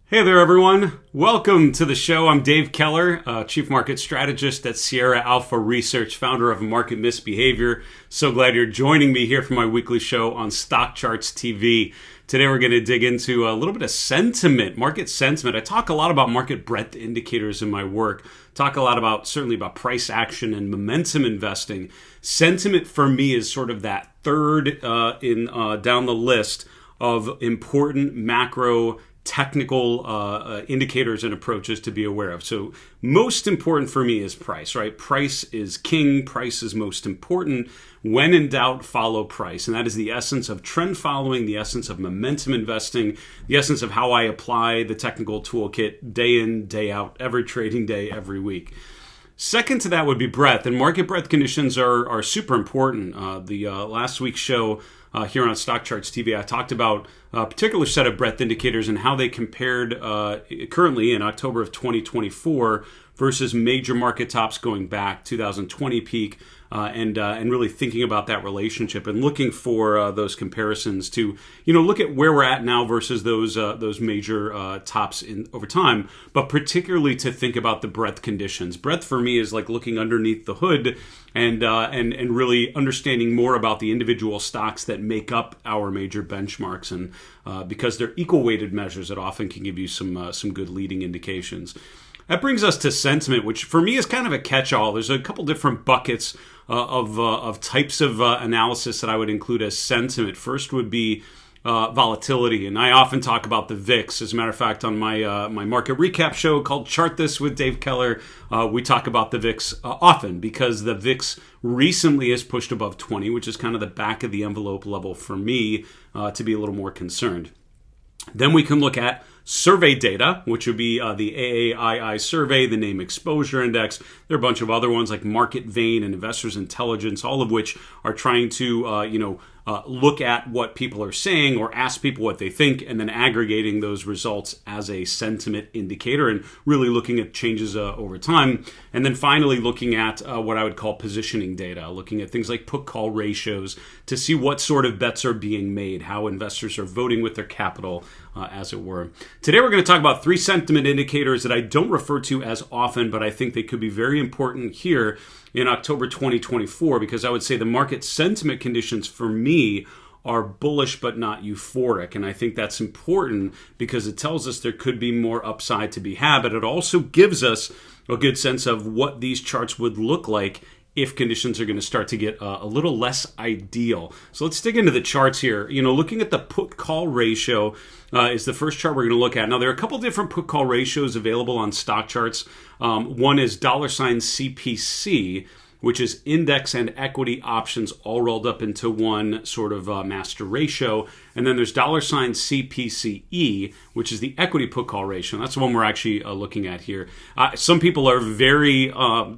Hey there, everyone. Welcome to the show. I'm Dave Keller, Chief Market Strategist at Sierra Alpha Research, founder of Market Misbehavior. So glad you're joining me here for my weekly show on Stockcharts TV. Today we're going to dig into a little bit of sentiment, market sentiment. I talk a lot about market breadth indicators in my work. Talk a lot about, certainly about price action and momentum investing. Sentiment for me is sort of that third down the list of important macro technical indicators and approaches to be aware of. So most important for me is price, right? Price is king. Price is most important. When in doubt, follow price. And that is the essence of trend following, the essence of momentum investing, the essence of how I apply the technical toolkit day in, day out, every trading day, every week. Second to that would be breadth, and market breadth conditions are super important. The last week's show here on Stockcharts TV, I talked about a particular set of breadth indicators and how they compared currently in October of 2024 versus major market tops going back 2020 peak, and really thinking about that relationship and looking for those comparisons to look at where we're at now versus those major tops over time, but particularly to think about the breadth conditions. Breadth for me is like looking underneath the hood and really understanding more about the individual stocks that make up our major benchmarks, and because they're equal weighted measures, it often can give you some good leading indications. That brings us to sentiment, which for me is kind of a catch-all. There's a couple different buckets of types of analysis that I would include as sentiment. First would be volatility, and I often talk about the VIX. As a matter of fact, on my market recap show called Chart This with Dave Keller, we talk about the VIX often because the VIX recently has pushed above 20, which is kind of the back of the envelope level for me to be a little more concerned. Then we can look at survey data, which would be the AAII survey, the NAAIM exposure index. There are a bunch of other ones like Market Vein and Investors Intelligence, all of which are trying to look at what people are saying or ask people what they think, and then aggregating those results as a sentiment indicator and really looking at changes over time. And then finally looking at what I would call positioning data, looking at things like put-call ratios to see what sort of bets are being made, how investors are voting with their capital, as it were. Today we're going to talk about three sentiment indicators that I don't refer to as often, but I think they could be very important here in October 2024, because I would say the market sentiment conditions for me are bullish but not euphoric. And I think that's important because it tells us there could be more upside to be had, but it also gives us a good sense of what these charts would look like if conditions are going to start to get a little less ideal. So let's dig into the charts here. Looking at the put-call ratio is the first chart we're going to look at. Now, there are a couple different put-call ratios available on Stockcharts. One is $CPCE, which is index and equity options all rolled up into one sort of master ratio. And then there's $CPCE, which is the equity put-call ratio. That's the one we're actually looking at here. Some people are very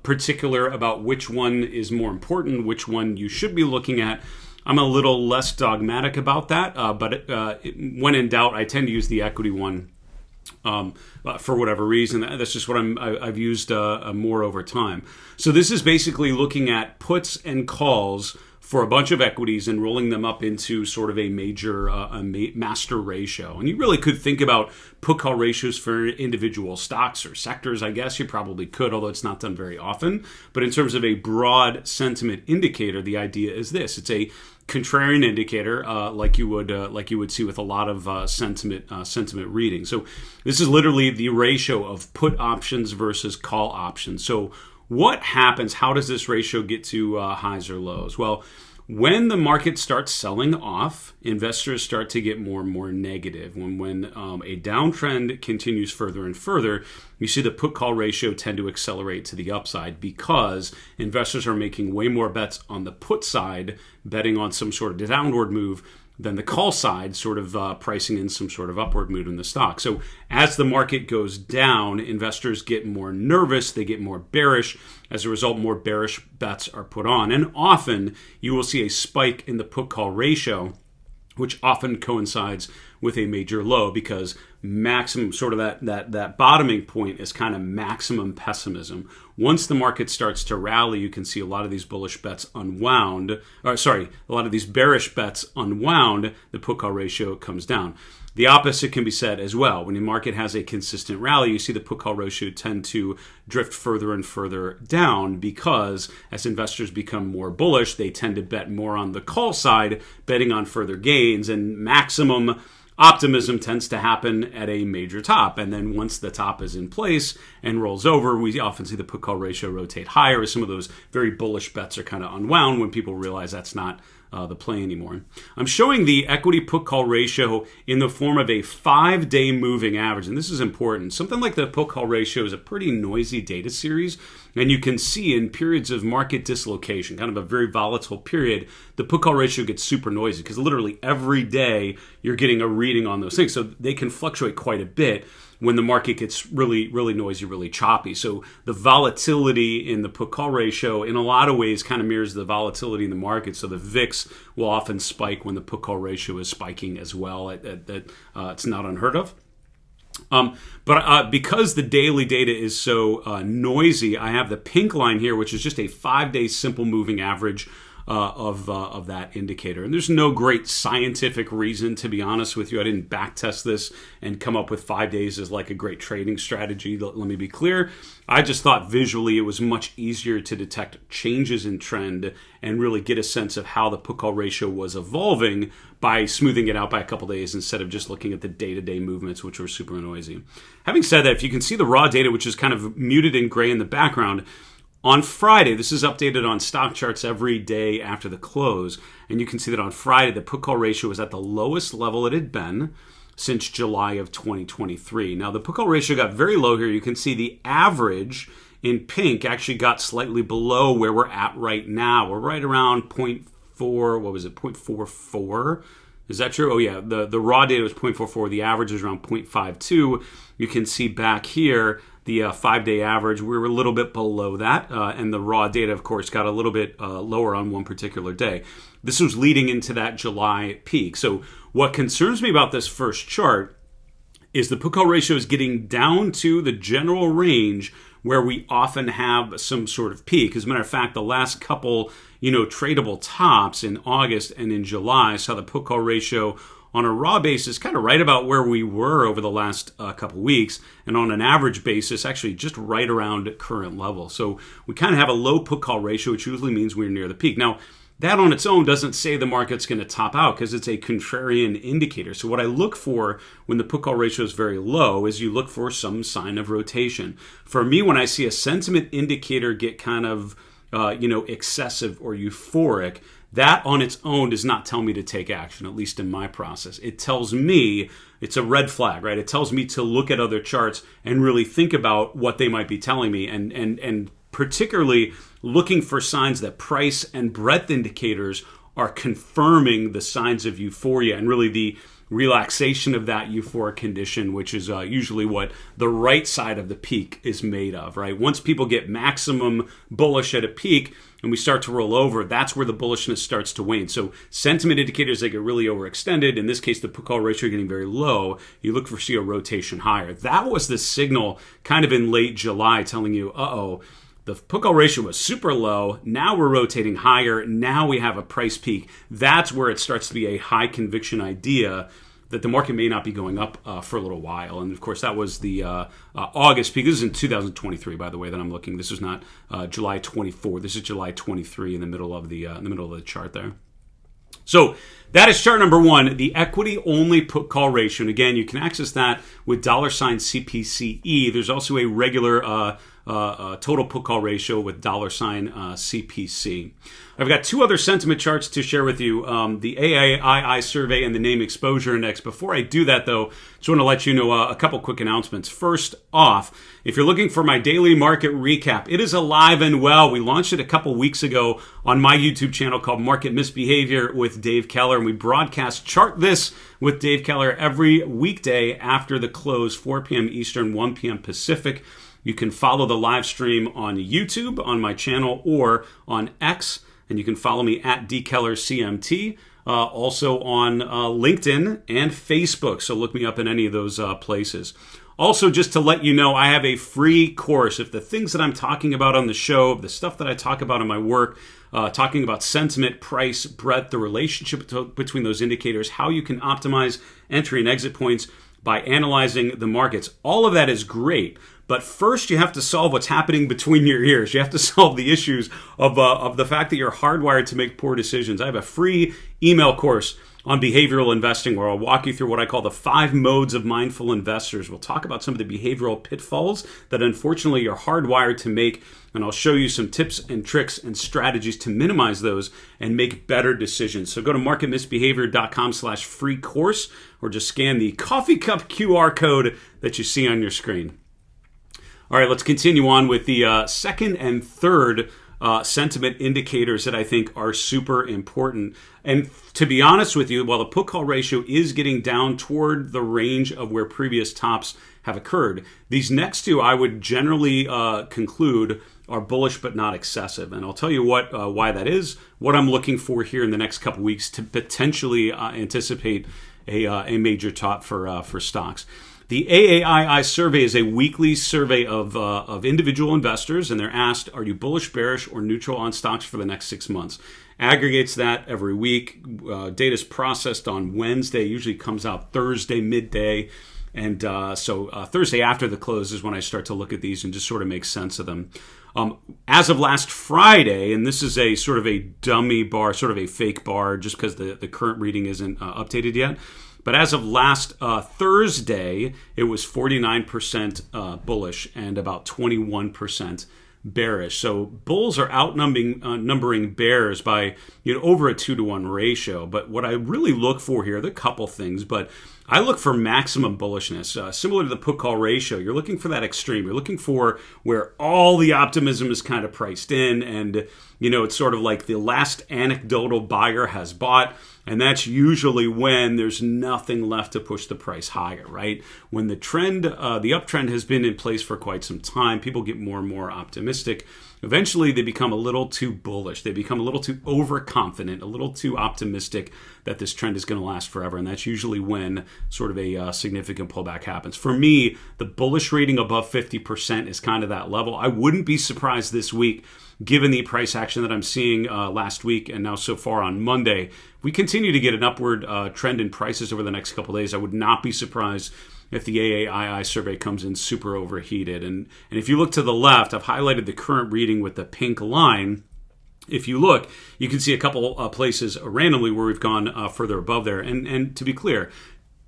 particular about which one is more important, which one you should be looking at. I'm a little less dogmatic about that, but when in doubt, I tend to use the equity one. For whatever reason, that's just what I've used more over time. So this is basically looking at puts and calls for a bunch of equities and rolling them up into sort of a major master ratio. And you really could think about put-call ratios for individual stocks or sectors. I guess you probably could, although it's not done very often. But in terms of a broad sentiment indicator, the idea is this: it's a contrarian indicator, like you would see with a lot of sentiment reading. So this is literally the ratio of put options versus call options. So what happens? How does this ratio get to highs or lows? Well, when the market starts selling off, investors start to get more and more negative. When a downtrend continues further and further, you see the put-call ratio tend to accelerate to the upside because investors are making way more bets on the put side, betting on some sort of downward move, than the call side, sort of pricing in some sort of upward mood in the stock. So as the market goes down, investors get more nervous, they get more bearish. As a result, more bearish bets are put on. And often you will see a spike in the put-call ratio, which often coincides with a major low, because maximum sort of that bottoming point is kind of maximum pessimism. Once the market starts to rally, you can see a lot of these bullish bets unwound, a lot of these bearish bets unwound, the put-call ratio comes down. The opposite can be said as well. When the market has a consistent rally, you see the put-call ratio tend to drift further and further down because as investors become more bullish, they tend to bet more on the call side, betting on further gains, and maximum optimism tends to happen at a major top. And then once the top is in place and rolls over, we often see the put-call ratio rotate higher as some of those very bullish bets are kind of unwound when people realize that's not the play anymore. I'm showing the equity put-call ratio in the form of a 5-day moving average, and this is important. Something like the put-call ratio is a pretty noisy data series, and you can see in periods of market dislocation, kind of a very volatile period, the put-call ratio gets super noisy because literally every day you're getting a reading on those things. So they can fluctuate quite a bit when the market gets really, really noisy, really choppy. So the volatility in the put-call ratio in a lot of ways kind of mirrors the volatility in the market. So the VIX will often spike when the put-call ratio is spiking as well. It's not unheard of. But because the daily data is so noisy, I have the pink line here, which is just a 5-day simple moving average of that indicator. And there's no great scientific reason, to be honest with you. I didn't backtest this and come up with 5 days as like a great trading strategy. Let me be clear. I just thought visually it was much easier to detect changes in trend and really get a sense of how the put-call ratio was evolving by smoothing it out by a couple days instead of just looking at the day-to-day movements, which were super noisy. Having said that, if you can see the raw data, which is kind of muted in gray in the background, on Friday, this is updated on Stockcharts every day after the close, and you can see that on Friday, the put-call ratio was at the lowest level it had been since July of 2023. Now, the put-call ratio got very low here. You can see the average in pink actually got slightly below where we're at right now. We're right around 0.44. Is that true? Oh, yeah. The raw data was 0.44. The average is around 0.52. You can see back here, the 5-day average, we were a little bit below that. And the raw data, of course, got a little bit lower on one particular day. This was leading into that July peak. So what concerns me about this first chart is the put-call ratio is getting down to the general range where we often have some sort of peak. As a matter of fact, the last couple, tradable tops in August and in July saw the put-call ratio on a raw basis kind of right about where we were over the last couple weeks, and on an average basis actually just right around current level. So we kind of have a low put-call ratio, which usually means we're near the peak. Now, that on its own doesn't say the market's going to top out because it's a contrarian indicator. So what I look for when the put-call ratio is very low is you look for some sign of rotation. For me, when I see a sentiment indicator get kind of excessive or euphoric, that on its own does not tell me to take action, at least in my process. It tells me it's a red flag, right? It tells me to look at other charts and really think about what they might be telling me, and particularly looking for signs that price and breadth indicators are confirming the signs of euphoria and really the relaxation of that euphoric condition, which is usually what the right side of the peak is made of, right? Once people get maximum bullish at a peak and we start to roll over, that's where the bullishness starts to wane. So sentiment indicators that get really overextended, in this case, the put-call ratio getting very low, you look for see a rotation higher. That was the signal kind of in late July telling you, the put-call ratio was super low. Now we're rotating higher. Now we have a price peak. That's where it starts to be a high conviction idea that the market may not be going up for a little while. And of course, that was the August peak. This is in 2023, by the way, that I'm looking. This is not July 24. This is July 23 in the middle of the chart there. So that is chart number one, the equity only put call ratio. And again, you can access that with $CPCE. There's also a regular total put call ratio with $CPC. I've got two other sentiment charts to share with you, the AAII survey and the NAIM exposure index. Before I do that, though, just want to let you know a couple quick announcements. First off, if you're looking for my daily market recap, it is alive and well. We launched it a couple weeks ago on my YouTube channel called Market Misbehavior with Dave Keller, and we broadcast Chart This with Dave Keller every weekday after the close, 4 p.m. Eastern, 1 p.m. Pacific. You can follow the live stream on YouTube, on my channel, or on X, and you can follow me at DKellerCMT, also on LinkedIn and Facebook, so look me up in any of those places. Also, just to let you know, I have a free course. If the things that I'm talking about on the show, the stuff that I talk about in my work, talking about sentiment, price, breadth, the relationship between those indicators, how you can optimize entry and exit points by analyzing the markets, all of that is great. But first, you have to solve what's happening between your ears. You have to solve the issues of the fact that you're hardwired to make poor decisions. I have a free email course on behavioral investing where I'll walk you through what I call the 5 modes of mindful investors. We'll talk about some of the behavioral pitfalls that unfortunately you're hardwired to make, and I'll show you some tips and tricks and strategies to minimize those and make better decisions. So go to marketmisbehavior.com/free course, or just scan the coffee cup QR code that you see on your screen. All right, let's continue on with the second and third sentiment indicators that I think are super important. And to be honest with you, while the put-call ratio is getting down toward the range of where previous tops have occurred, these next two I would generally conclude are bullish but not excessive. And I'll tell you why that is, what I'm looking for here in the next couple weeks to potentially anticipate a major top for stocks. The AAII survey is a weekly survey of individual investors, and they're asked, are you bullish, bearish, or neutral on stocks for the next 6 months? Aggregates that every week. Data is processed on Wednesday, usually comes out Thursday, midday. And so Thursday after the close is when I start to look at these and just sort of make sense of them. As of last Friday, and this is a sort of a dummy bar, sort of a fake bar, just because the current reading isn't updated yet. But as of last Thursday, it was 49% bullish and about 21% bearish. So bulls are outnumbering bears by over a 2-to-1 ratio. But what I really look for here, there are a couple things, but I look for maximum bullishness. Similar to the put-call ratio, you're looking for that extreme. You're looking for where all the optimism is kind of priced in, and it's sort of like the last anecdotal buyer has bought. And that's usually when there's nothing left to push the price higher, right? When the trend, the uptrend has been in place for quite some time, people get more and more optimistic. Eventually, they become a little too bullish. They become a little too overconfident, a little too optimistic that this trend is going to last forever. And that's usually when sort of a significant pullback happens. For me, the bullish rating above 50% is kind of that level. I wouldn't be surprised this week, given the price action that I'm seeing last week and now so far on Monday. If we continue to get an upward trend in prices over the next couple of days, I would not be surprised if the AAII survey comes in super overheated. And if you look to the left, I've highlighted the current reading with the pink line. If you look, you can see a couple places randomly where we've gone further above there. And to be clear,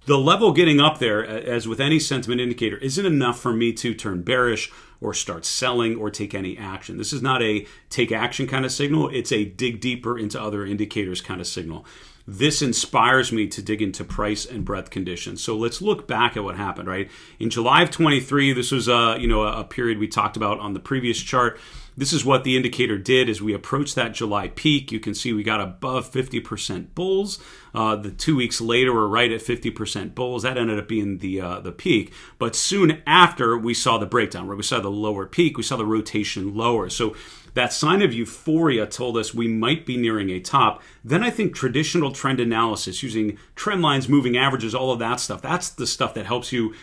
the level getting up there, as with any sentiment indicator, isn't enough for me to turn bearish or start selling or take any action. This is not a take action kind of signal. It's a dig deeper into other indicators kind of signal. This inspires me to dig into price and breadth conditions. So let's look back at what happened, right? In July of 23, this was a period we talked about on the previous chart. This is what the indicator did as we approached that July peak. You can see we got above 50% bulls. The 2 weeks later, we're right at 50% bulls. That ended up being the peak. But soon after, we saw the breakdown, right? We saw the lower peak. We saw the rotation lower. So that sign of euphoria told us we might be nearing a top. Then I think traditional trend analysis, using trend lines, moving averages, all of that stuff, that's the stuff that helps you,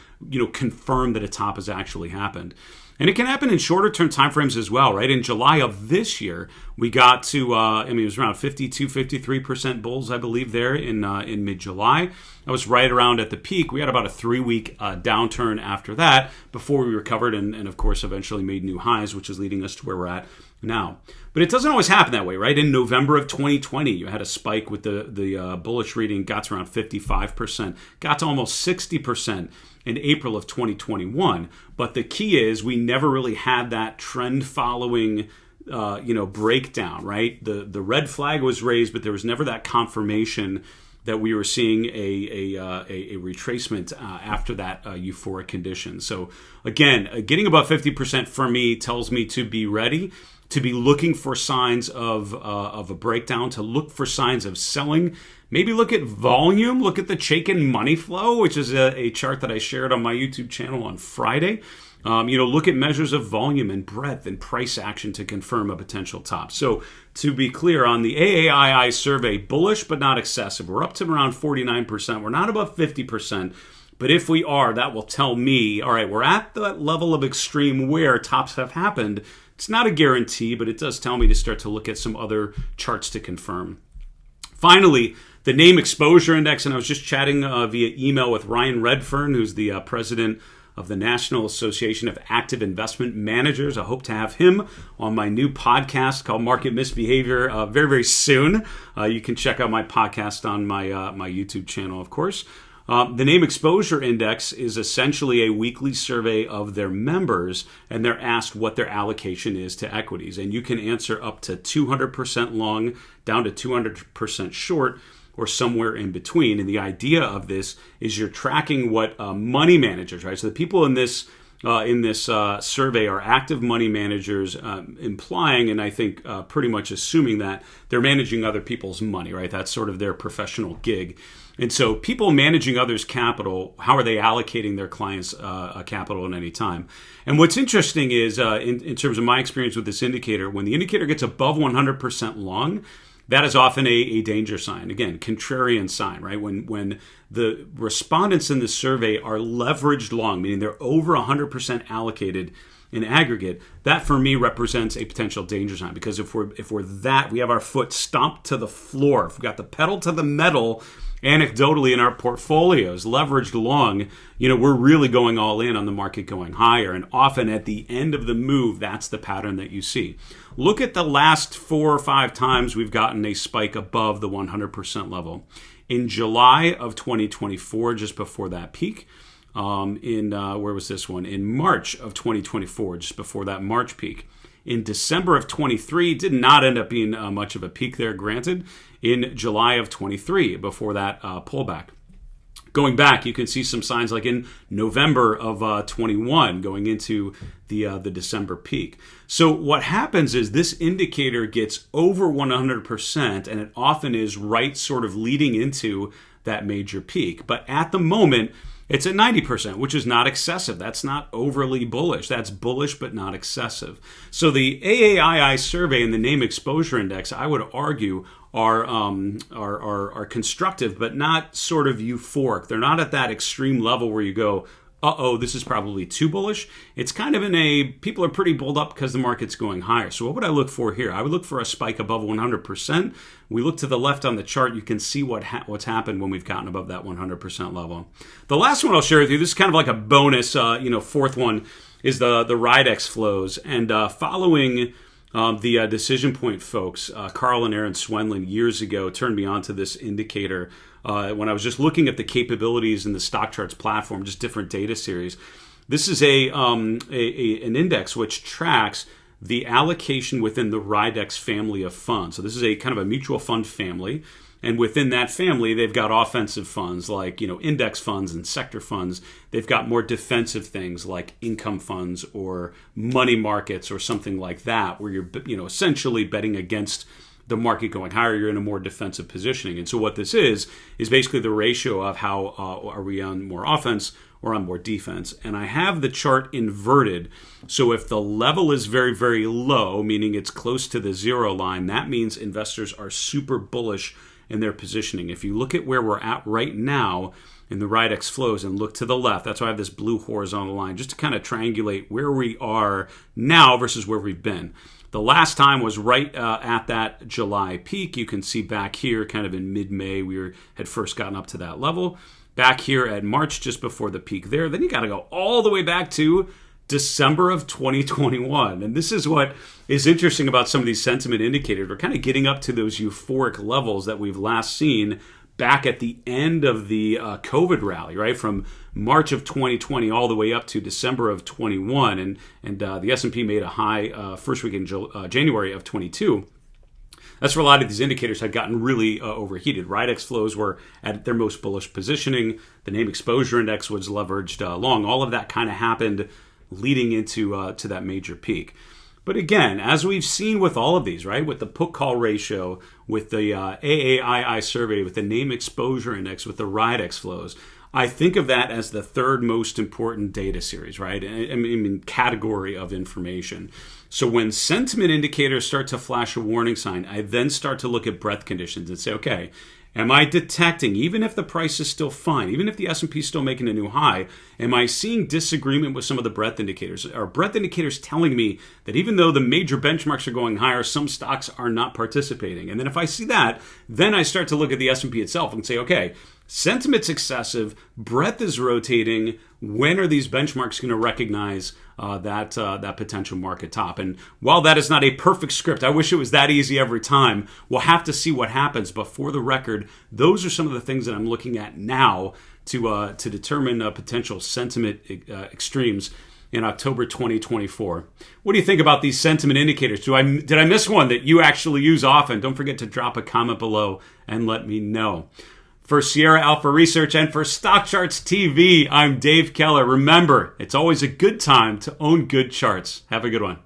confirm that a top has actually happened. And it can happen in shorter term timeframes as well, right? In July of this year, we got to, it was around 52, 53% bulls, I believe, there in mid-July. That was right around at the peak. We had about a 3-week downturn after that before we recovered and, of course, eventually made new highs, which is leading us to where we're at now. But it doesn't always happen that way, right? In November of 2020, you had a spike with the bullish reading, got to around 55%, got to almost 60% in April of 2021. But the key is we never really had that trend following breakdown, right? The red flag was raised, but there was never that confirmation that we were seeing a retracement after that euphoric condition. So again, getting above 50% for me tells me to be ready, to be looking for signs of a breakdown, to look for signs of selling. Maybe look at volume, look at the Chaikin money flow, which is a chart that I shared on my YouTube channel on Friday. Look at measures of volume and breadth and price action to confirm a potential top. So to be clear, on the AAII survey, bullish but not excessive. We're up to around 49%. We're not above 50%, But if we are, that will tell me, all right, we're at that level of extreme where tops have happened. It's not a guarantee, but it does tell me to start to look at some other charts to confirm. Finally, the NAIM exposure index, and I was just chatting via email with Ryan Redfern, who's the president of the National Association of Active Investment Managers. I hope to have him on my new podcast called Market Misbehavior very, very soon. You can check out my podcast on my YouTube channel, of course. The NAIM Exposure Index is essentially a weekly survey of their members, and they're asked what their allocation is to equities. And you can answer up to 200% long, down to 200% short, or somewhere in between. And the idea of this is you're tracking what money managers, right? So the people in this survey are active money managers, implying, and I think pretty much assuming that they're managing other people's money, right? That's sort of their professional gig. And so people managing others' capital, how are they allocating their clients' capital at any time? And what's interesting is, in terms of my experience with this indicator, when the indicator gets above 100% long, that is often a danger sign. Again, contrarian sign, right? When the respondents in the survey are leveraged long, meaning they're over 100% allocated in aggregate, that for me represents a potential danger sign. Because if we're that, we have our foot stomped to the floor, if we've got the pedal to the metal, anecdotally in our portfolios, leveraged long, we're really going all in on the market going higher. And often at the end of the move, that's the pattern that you see. Look at the last 4 or 5 times we've gotten a spike above the 100% level. In July of 2024, just before that peak, where was this one? In March of 2024, just before that March peak. In December of 23, did not end up being much of a peak there, granted. In July of 23, before that pullback. Going back, you can see some signs like in November of 21, going into the December peak. So what happens is this indicator gets over 100%, and it often is right sort of leading into that major peak. But at the moment, it's at 90%, which is not excessive. That's not overly bullish. That's bullish, but not excessive. So the AAII survey and the NAIM Exposure Index, I would argue, are constructive, but not sort of euphoric. They're not at that extreme level where you go, this is probably too bullish. It's kind of people are pretty bulled up because the market's going higher. So what would I look for here? I would look for a spike above 100%. We look to the left on the chart, you can see what's happened when we've gotten above that 100% level. The last one I'll share with you, this is kind of like a bonus, fourth one, is the Ridex flows. And following the Decision Point folks, Carl and Aaron Swenlin, years ago, turned me on to this indicator when I was just looking at the capabilities in the Stockcharts platform, just different data series. This is an index which tracks the allocation within the Ridex family of funds. So this is a kind of a mutual fund family. And within that family, they've got offensive funds like, index funds and sector funds. They've got more defensive things like income funds or money markets or something like that, where you're, essentially betting against the market going higher. You're in a more defensive positioning. And so what this is basically the ratio of how are we on more offense or on more defense. And I have the chart inverted. So if the level is very, very low, meaning it's close to the zero line, that means investors are super bullish in their positioning. If you look at where we're at right now in the Ridex flows and look to the left, that's why I have this blue horizontal line, just to kind of triangulate where we are now versus where we've been. The last time was right at that July peak. You can see back here, kind of in mid-May, we had first gotten up to that level. Back here at March, just before the peak there. Then you got to go all the way back to December of 2021. And this is what is interesting about some of these sentiment indicators. We're kind of getting up to those euphoric levels that we've last seen back at the end of the COVID rally, right? From March of 2020 all the way up to December of 21. And the S&P made a high first week in January of 22. That's where a lot of these indicators had gotten really overheated. Ridex flows were at their most bullish positioning. The NAIM Exposure Index was leveraged long. All of that kind of happened leading into to that major peak. But again, as we've seen with all of these, right, with the put-call ratio, with the AAII survey, with the NAIM Exposure Index, with the Ridex flows, I think of that as the third most important data series, right? I mean, category of information. So when sentiment indicators start to flash a warning sign, I then start to look at breadth conditions and say, okay, Am I detecting, even if the price is still fine, even if the S&P is still making a new high, am I seeing disagreement with some of the breadth indicators? Are breadth indicators telling me that even though the major benchmarks are going higher, some stocks are not participating? And then if I see that, then I start to look at the S&P itself and say, okay, sentiment's excessive, breadth is rotating. When are these benchmarks going to recognize that potential market top? And while that is not a perfect script, I wish it was that easy every time. We'll have to see what happens. But for the record, those are some of the things that I'm looking at now to determine potential sentiment extremes in October 2024. What do you think about these sentiment indicators? Did I miss one that you actually use often? Don't forget to drop a comment below and let me know. For Sierra Alpha Research and for Stockcharts TV, I'm Dave Keller. Remember, it's always a good time to own good charts. Have a good one.